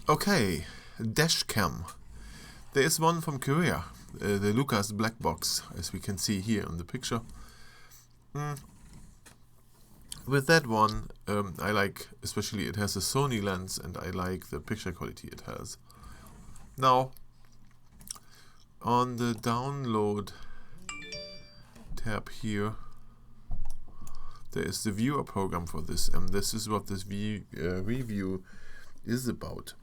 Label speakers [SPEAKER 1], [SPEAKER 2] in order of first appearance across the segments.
[SPEAKER 1] Okay, Dashcam. There is one from Korea, the Lucas Black Box, as we can see here in the picture. With that one, I like, especially it has a Sony lens, and I like the picture quality it has. Now, on the download tab here, there is the viewer program for this, and this is what this review is about.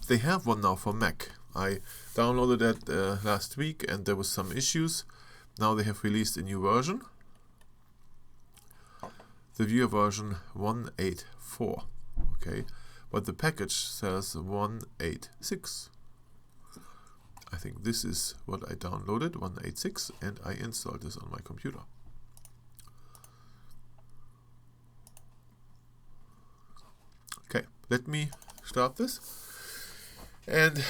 [SPEAKER 1] They have one now for Mac. I downloaded that last week, and there was some issues. Now they have released a new version, the viewer version 184. Okay, but the package says 186. I think this is what I downloaded, 186, and I installed this on my computer. Okay, let me start this. And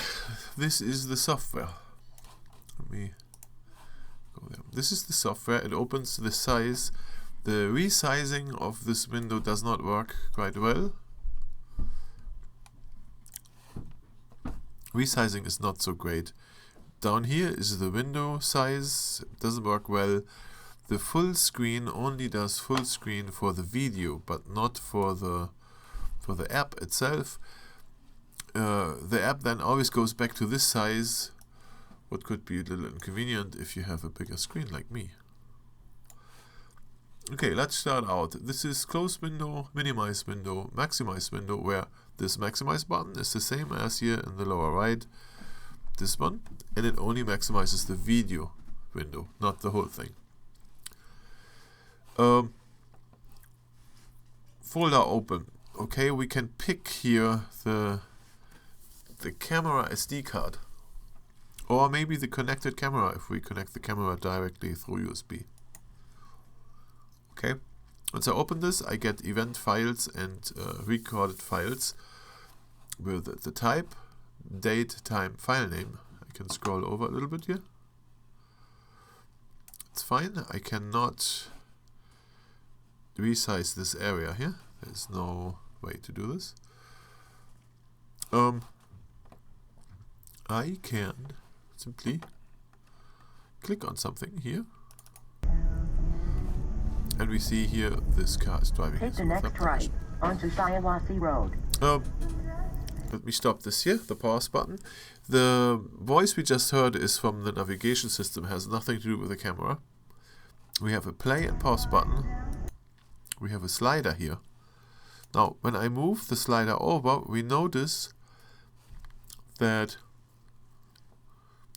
[SPEAKER 1] this is the software. Let me go there. This is the software. It opens the size. The resizing of this window does not work quite well. Resizing is not so great. Down here is the window size. It doesn't work well. The full screen only does full screen for the video, but not for the app itself. The app then always goes back to this size, what could be a little inconvenient if you have a bigger screen like me. Okay, let's start out. This is close window, minimize window, maximize window, where this maximize button is the same as here in the lower right, this one, and it only maximizes the video window, not the whole thing. Folder open. Okay, we can pick here the camera SD card, or maybe the connected camera if we connect the camera directly through USB. Okay, once I open this, I get event files and recorded files with the type, date, time, file name. I can scroll over a little bit here. It's fine. I cannot resize this area here. There's no way to do this. I can simply click on something here, and we see here this car is driving.
[SPEAKER 2] Take the next right onto Shiawassee Road.
[SPEAKER 1] Let me stop this here, the pause button. The voice we just heard is from the navigation system, has nothing to do with the camera. We have a play and pause button. We have a slider here. Now, when I move the slider over, we notice that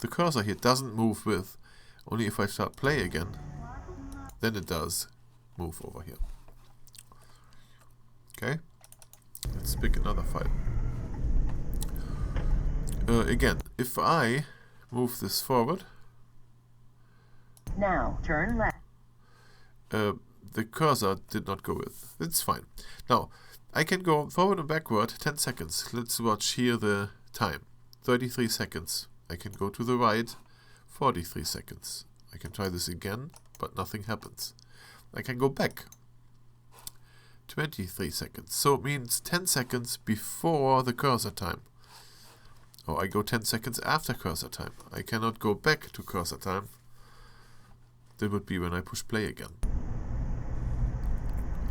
[SPEAKER 1] the cursor here doesn't move with, only if I start play again, then it does move over here. Okay, let's pick another file. Again, if I move this forward,
[SPEAKER 2] now turn left.
[SPEAKER 1] the cursor did not go with. It's fine. Now, I can go forward and backward 10 seconds. Let's watch here the time. 33 seconds. I can go to the right, 43 seconds. I can try this again, but nothing happens. I can go back, 23 seconds. So it means 10 seconds before the cursor time. Or I go 10 seconds after cursor time. I cannot go back to cursor time. That would be when I push play again.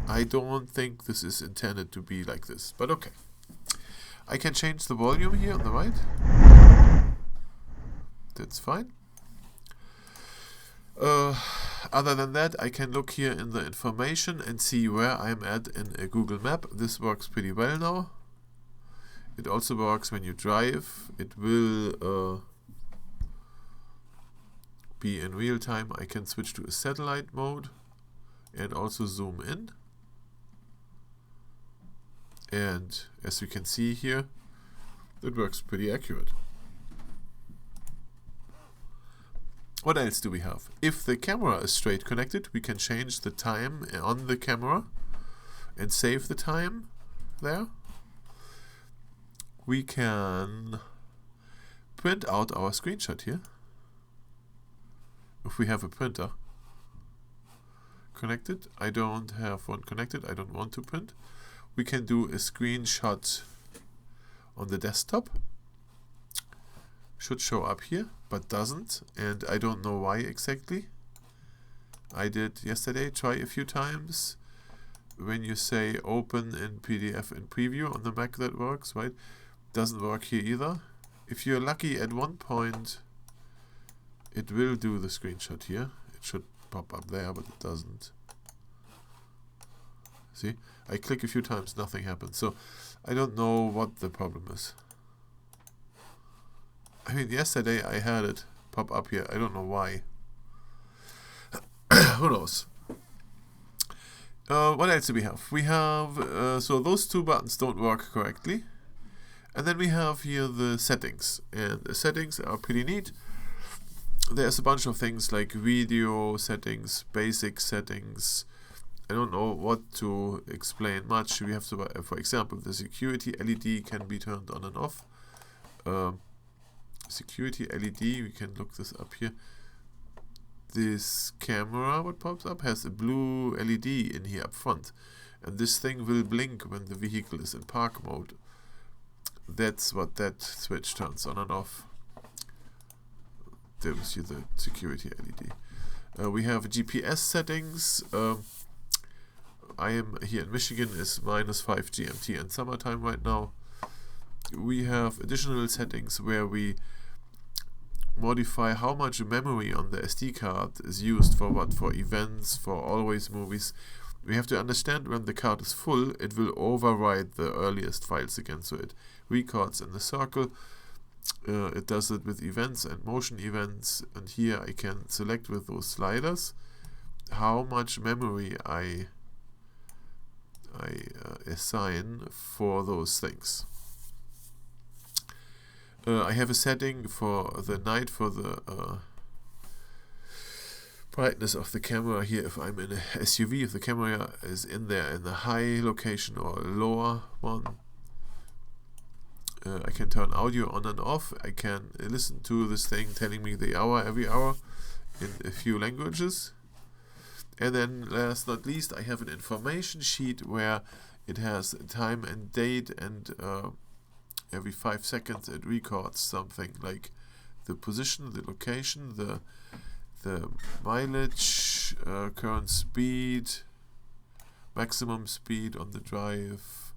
[SPEAKER 1] I don't think this is intended to be like this, but okay. I can change the volume here on the right. That's fine. Other than that, I can look here in the information and see where I'm at in a Google map. This works pretty well now. It also works when you drive. It will be in real time. I can switch to a satellite mode and also zoom in. And as you can see here, it works pretty accurate. What else do we have? If the camera is straight connected, we can change the time on the camera and save the time there. We can print out our screenshot here. If we have a printer connected, I don't have one connected, I don't want to print. we can do a screenshot on the desktop. Should show up here, but doesn't, and I don't know why exactly. I did yesterday try a few times. When you say open in PDF in preview on the Mac, that works, right? Doesn't work here either. If you're lucky, at one point it will do the screenshot here. It should pop up there, but it doesn't. See? I click a few times, nothing happens. So I don't know what the problem is. I mean, yesterday I had it pop up here. I don't know why. Who knows? What else do we have? We have, so those two buttons don't work correctly. And then we have here the settings. And the settings are pretty neat. There's a bunch of things like video settings, basic settings. I don't know what to explain much. We have to, for example, the security LED can be turned on and off. Security LED, we can look this up here. This camera, what pops up, has a blue LED in here up front, and this thing will blink when the vehicle is in park mode. That's what that switch turns on and off. There we see the security LED. We have GPS settings. I am here in Michigan, is -5 GMT in summertime right now. We have additional settings where we modify how much memory on the SD card is used for what, for events, for always movies. We have to understand when the card is full, it will override the earliest files again, so it records in the circle. It does it with events and motion events, and here I can select with those sliders how much memory I assign for those things. I have a setting for the night for the brightness of the camera here. If I'm in a SUV, if the camera is in there in the high location or lower one, I can turn audio on and off. I can listen to this thing telling me the hour every hour in a few languages. And then last not least, I have an information sheet where it has time and date, and every 5 seconds it records something like the position, the location, the mileage, current speed, maximum speed on the drive,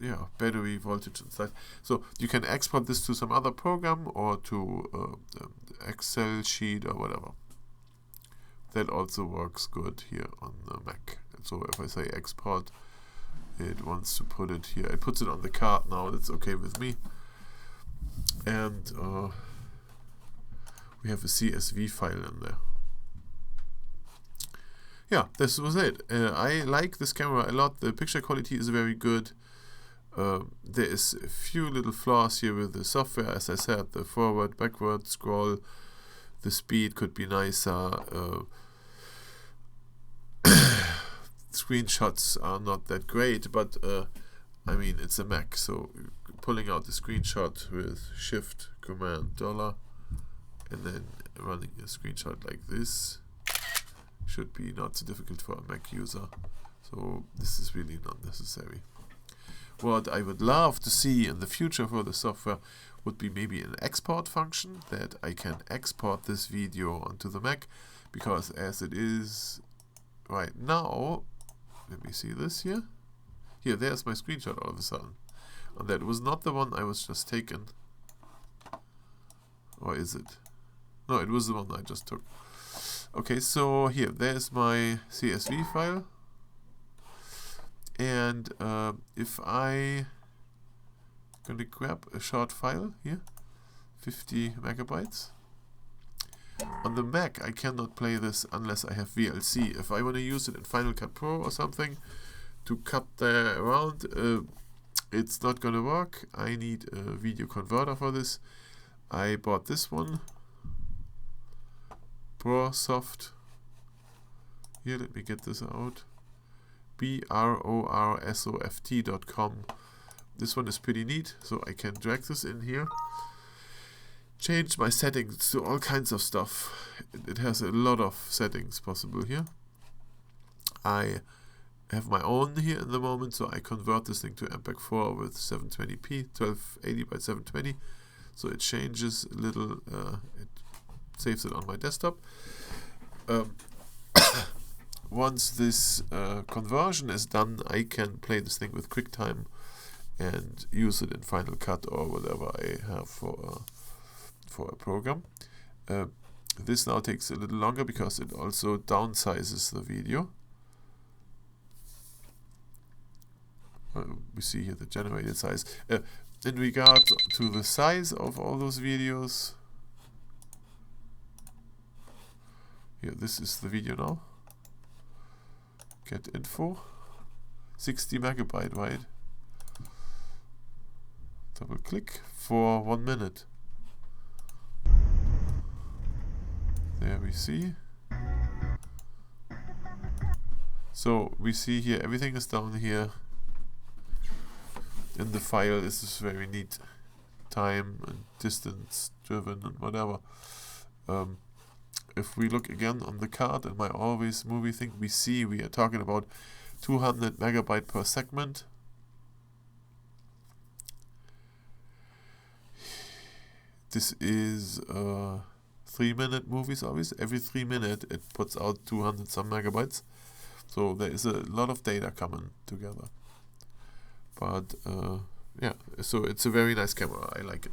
[SPEAKER 1] yeah, battery voltage and stuff. So you can export this to some other program or to Excel sheet or whatever. That also works good here on the Mac. So if I say export, it wants to put it here. It puts it on the card now. That's okay with me. And we have a CSV file in there. Yeah, this was it. I like this camera a lot. The picture quality is very good. There is a few little flaws here with the software. As I said, the forward, backward scroll, the speed could be nicer. Screenshots are not that great, but I mean, it's a Mac, so pulling out the screenshot with Shift Command $, and then running a screenshot like this should be not so difficult for a Mac user. So this is really not necessary. What I would love to see in the future for the software would be maybe an export function that I can export this video onto the Mac, because as it is right now, let me see this here. Here, there's my screenshot all of a sudden. And that was not the one I was just taken. Or is it? No, it was the one I just took. Okay, so here, there's my CSV file. And if I gonna grab a short file here, 50 megabytes. On the Mac, I cannot play this unless I have VLC. If I want to use it in Final Cut Pro or something to cut there around, it's not gonna work. I need a video converter for this. I bought this one, BroSoft. Here, let me get this out. BRORSOFT.com. This one is pretty neat, so I can drag this in here. Change my settings to all kinds of stuff. It has a lot of settings possible here. I have my own here in the moment, so I convert this thing to MPEG-4 with 720p, 1280 by 720. So it changes a little, it saves it on my desktop. Once this conversion is done, I can play this thing with QuickTime and use it in Final Cut or whatever I have for a program. This now takes a little longer because it also downsizes the video. We see here the generated size. In regard to the size of all those videos, here, this is the video now. Get info, 60 megabyte wide. Double click for 1 minute. There we see. So we see here everything is down here in the file. This is very neat, time and distance driven and whatever. If we look again on the card in my Always movie thing, we see we are talking about 200 megabyte per segment. This is 3-minute movies, obviously. Every 3 minutes it puts out 200 some megabytes. So there is a lot of data coming together. But yeah, so it's a very nice camera. I like it.